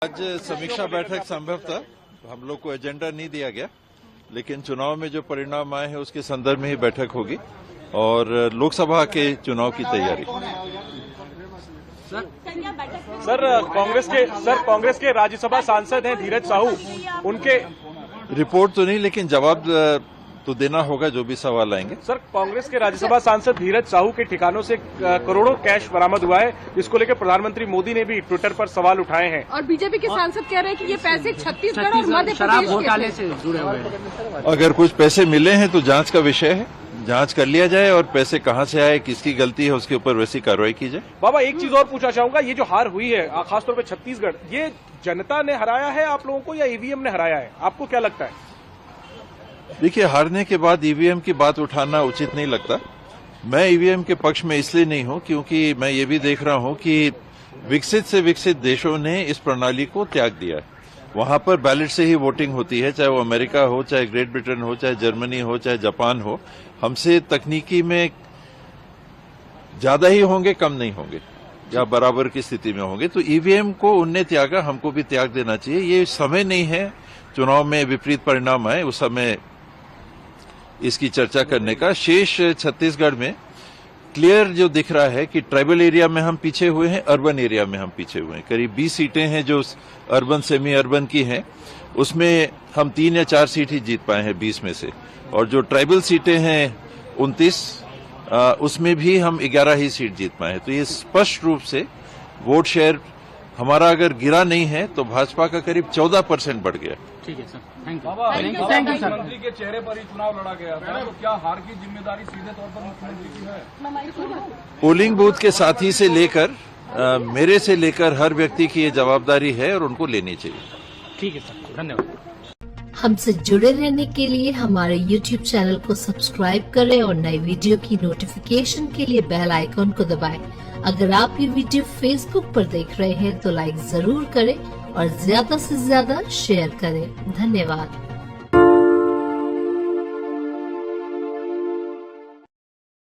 आज समीक्षा बैठक संभवतः हम लोग को एजेंडा नहीं दिया गया, लेकिन चुनाव में जो परिणाम आए हैं उसके संदर्भ में ही बैठक होगी और लोकसभा के चुनाव की तैयारी। सर कांग्रेस के राज्यसभा सांसद हैं धीरज साहू, उनके रिपोर्ट तो नहीं लेकिन जवाब तो देना होगा जो भी सवाल आएंगे। सर कांग्रेस के राज्यसभा सांसद धीरज साहू के ठिकानों से करोड़ों कैश बरामद हुआ है, जिसको लेकर प्रधानमंत्री मोदी ने भी ट्विटर पर सवाल उठाए हैं। और बीजेपी के सांसद कह रहे हैं कि ये पैसे छत्तीसगढ़ और मध्य प्रदेश घोटाले से जुड़े हुए हैं। अगर कुछ पैसे मिले हैं तो जांच का विषय है, जांच कर लिया जाए और पैसे कहां से आए, किसकी गलती है, उसके ऊपर वैसी कार्रवाई की जाए। बाबा एक चीज और पूछना चाहूंगा, ये जो हार हुई है खासतौर पर छत्तीसगढ़, ये जनता ने हराया है आप लोगों को या ईवीएम ने हराया है? आपको क्या लगता है? देखिए, हारने के बाद ईवीएम की बात उठाना उचित नहीं लगता। मैं ईवीएम के पक्ष में इसलिए नहीं हूं क्योंकि मैं ये भी देख रहा हूं कि विकसित से विकसित देशों ने इस प्रणाली को त्याग दिया है। वहां पर बैलेट से ही वोटिंग होती है, चाहे वो अमेरिका हो, चाहे ग्रेट ब्रिटेन हो, चाहे जर्मनी हो, चाहे जापान हो। हमसे तकनीकी में ज्यादा ही होंगे, कम नहीं होंगे या बराबर की स्थिति में होंगे। तो ईवीएम को उनने त्यागा, हमको भी त्याग देना चाहिए। ये समय नहीं है चुनाव में विपरीत परिणाम आए उस समय इसकी चर्चा करने का। शेष छत्तीसगढ़ में क्लियर जो दिख रहा है कि ट्राइबल एरिया में हम पीछे हुए हैं, अर्बन एरिया में हम पीछे हुए हैं। करीब 20 सीटें हैं जो अर्बन सेमी अर्बन की हैं, उसमें हम 3 या 4 सीट ही जीत पाए हैं 20 में से। और जो ट्राइबल सीटें हैं 29, उसमें भी हम 11 ही सीट जीत पाए हैं। तो ये स्पष्ट रूप से वोट शेयर हमारा अगर गिरा नहीं है तो भाजपा का करीब 14% बढ़ गया। ठीक है सर, थैंक यू सर। मुख्यमंत्री के चेहरे पर ही चुनाव लड़ा गया था, तो क्या हार की जिम्मेदारी सीधे तौर पर मुख्यमंत्री की है? पोलिंग बूथ के साथी से लेकर मेरे से लेकर हर व्यक्ति की ये जवाबदारी है और उनको लेनी चाहिए। ठीक है सर, धन्यवाद। हमसे जुड़े रहने के लिए हमारे YouTube चैनल को सब्सक्राइब करें और नई वीडियो की नोटिफिकेशन के लिए बेल आइकॉन को दबाएं। अगर आप ये वीडियो Facebook पर देख रहे हैं तो लाइक जरूर करें और ज्यादा से ज्यादा शेयर करें। धन्यवाद।